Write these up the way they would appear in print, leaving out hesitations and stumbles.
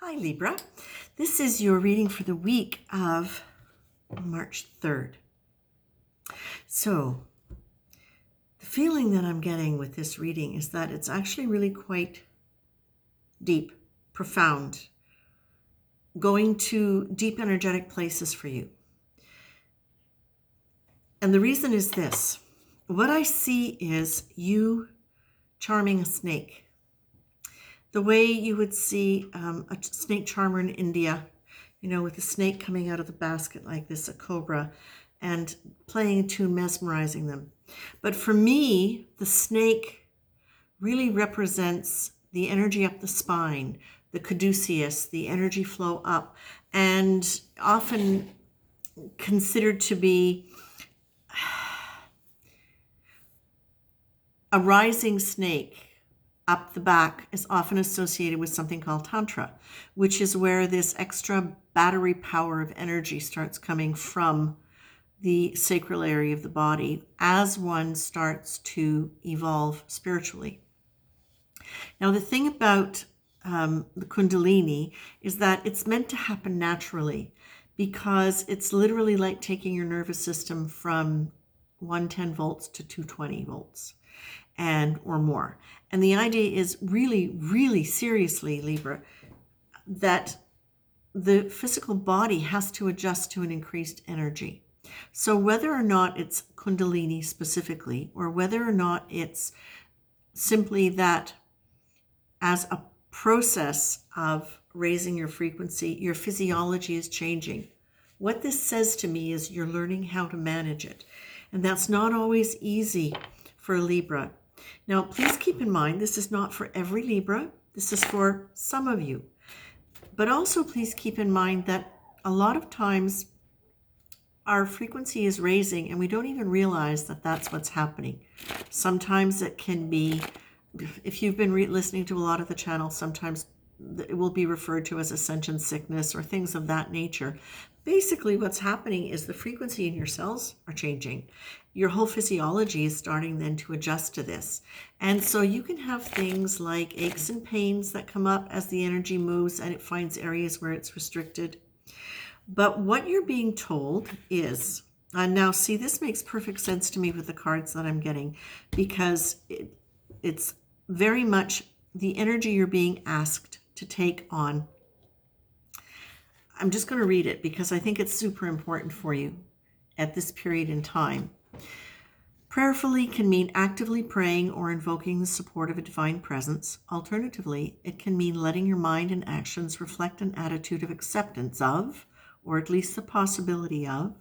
Hi Libra, this is your reading for the week of March 3rd. So the feeling that I'm getting with this reading is that it's actually really quite deep, profound, going to deep energetic places for you. And the reason is this. What I see is you charming a snake. The way you would see a snake charmer in India, with a snake coming out of the basket like this, a cobra, and playing a tune, mesmerizing them. But for me, the snake really represents the energy up the spine, the caduceus, the energy flow up, and often considered to be a rising snake up the back is often associated with something called Tantra, which is where this extra battery power of energy starts coming from the sacral area of the body as one starts to evolve spiritually. Now, the thing about the Kundalini is that it's meant to happen naturally because it's literally like taking your nervous system from 110 volts to 220 volts or more. And the idea is really, really seriously, Libra, that the physical body has to adjust to an increased energy. So whether or not it's Kundalini specifically, or whether or not it's simply that as a process of raising your frequency, your physiology is changing. What this says to me is you're learning how to manage it. And that's not always easy for a Libra. Now, please keep in mind, this is not for every Libra. This is for some of you. But also please keep in mind that a lot of times our frequency is raising and we don't even realize that that's what's happening. Sometimes it can be, if you've been listening to a lot of the channel, sometimes it will be referred to as ascension sickness or things of that nature. Basically, what's happening is the frequency in your cells are changing. Your whole physiology is starting then to adjust to this. And so you can have things like aches and pains that come up as the energy moves and it finds areas where it's restricted. But what you're being told is, and now see, this makes perfect sense to me with the cards that I'm getting, because it's very much the energy you're being asked to take on. I'm just going to read it because I think it's super important for you at this period in time. Prayerfully can mean actively praying or invoking the support of a divine presence. Alternatively, it can mean letting your mind and actions reflect an attitude of acceptance of, or at least the possibility of,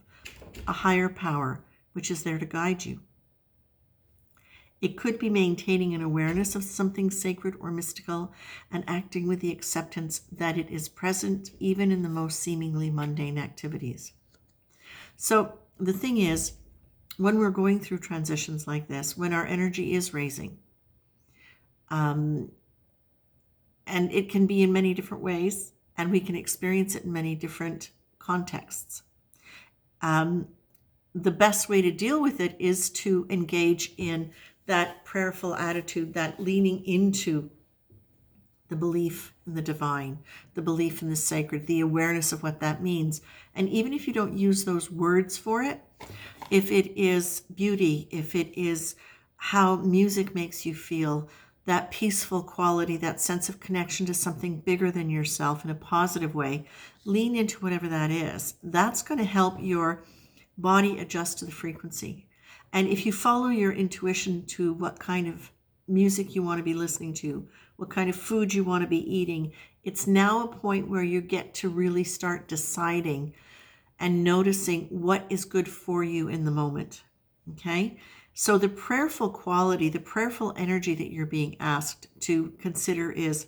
a higher power which is there to guide you. It could be maintaining an awareness of something sacred or mystical and acting with the acceptance that it is present even in the most seemingly mundane activities. So the thing is, when we're going through transitions like this, when our energy is raising, and it can be in many different ways, and we can experience it in many different contexts. The best way to deal with it is to engage in that prayerful attitude, that leaning into the belief in the divine, the belief in the sacred, the awareness of what that means. And even if you don't use those words for it, if it is beauty, if it is how music makes you feel, that peaceful quality, that sense of connection to something bigger than yourself in a positive way, lean into whatever that is. That's going to help your body adjust to the frequency. And if you follow your intuition to what kind of music you want to be listening to, what kind of food you want to be eating, it's now a point where you get to really start deciding and noticing what is good for you in the moment. Okay? So the prayerful quality, the prayerful energy that you're being asked to consider is,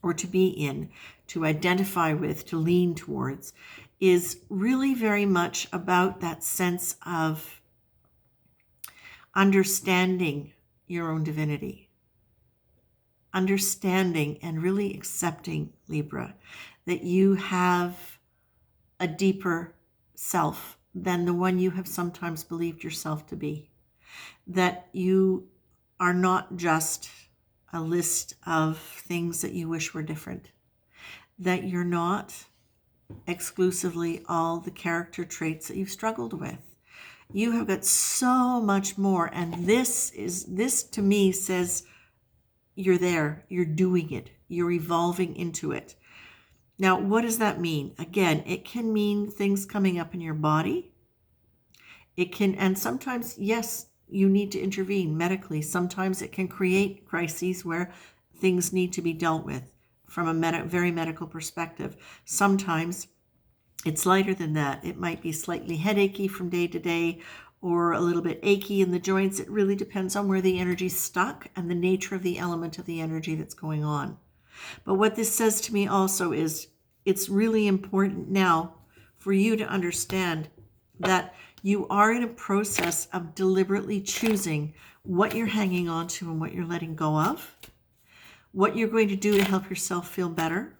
or to be in, to identify with, to lean towards, is really very much about that sense of understanding your own divinity. Understanding and really accepting, Libra, that you have a deeper self than the one you have sometimes believed yourself to be. That you are not just a list of things that you wish were different. that you're not exclusively all the character traits that you've struggled with. You have got so much more, and this to me says you're there, you're doing it, you're evolving into it. Now, what does that mean? Again, it can mean things coming up in your body. It can, and sometimes, yes, you need to intervene medically. Sometimes it can create crises where things need to be dealt with from a very medical perspective. Sometimes it's lighter than that. It might be slightly headachy from day to day or a little bit achy in the joints. It really depends on where the energy's stuck and the nature of the element of the energy that's going on. But what this says to me also is it's really important now for you to understand that you are in a process of deliberately choosing what you're hanging on to and what you're letting go of, what you're going to do to help yourself feel better.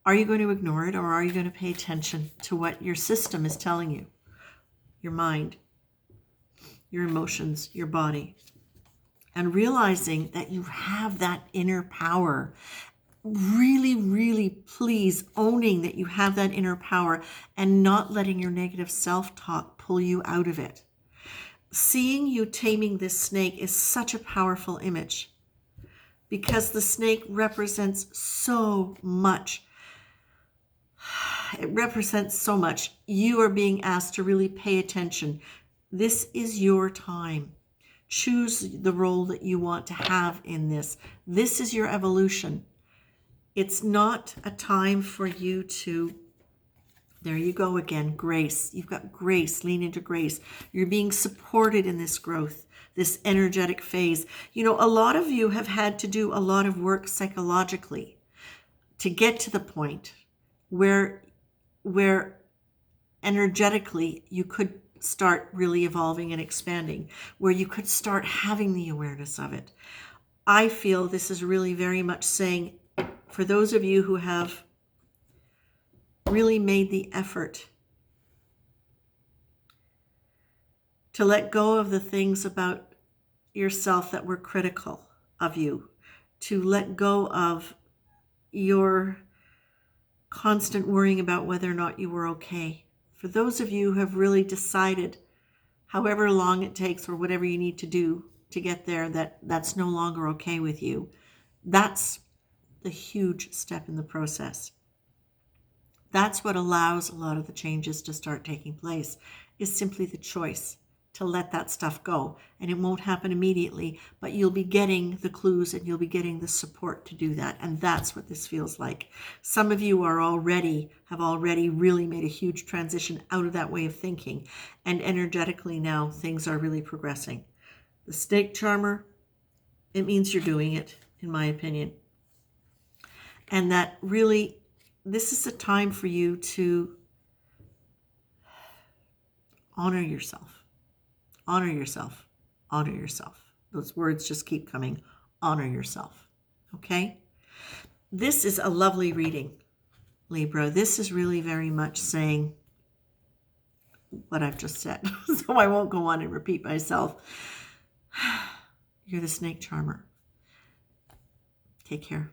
Are you going to ignore it, or are you going to pay attention to what your system is telling you? Your mind, your emotions, your body. And realizing that you have that inner power. Really, really please owning that you have that inner power and not letting your negative self-talk pull you out of it. Seeing you taming this snake is such a powerful image because the snake represents so much. It represents so much. You are being asked to really pay attention. This is your time. Choose the role that you want to have in this. This is your evolution. It's not a time for you to, there you go again, grace. You've got grace. Lean into grace. You're being supported in this growth, this energetic phase. You know, a lot of you have had to do a lot of work psychologically to get to the point where energetically you could start really evolving and expanding, where you could start having the awareness of it. I feel this is really very much saying, for those of you who have really made the effort to let go of the things about yourself that were critical of you, to let go of your constant worrying about whether or not you were okay. For those of you who have really decided, however long it takes or whatever you need to do to get there, that that's no longer okay with you, that's the huge step in the process. That's what allows a lot of the changes to start taking place, is simply the choice to let that stuff go. And it won't happen immediately, but you'll be getting the clues and you'll be getting the support to do that. And that's what this feels like. Some of you have already really made a huge transition out of that way of thinking. And energetically now, things are really progressing. The snake charmer, it means you're doing it, in my opinion. And that really, this is a time for you to honor yourself. Honor yourself. Honor yourself. Those words just keep coming. Honor yourself. Okay? This is a lovely reading, Libra. This is really very much saying what I've just said. So I won't go on and repeat myself. You're the snake charmer. Take care.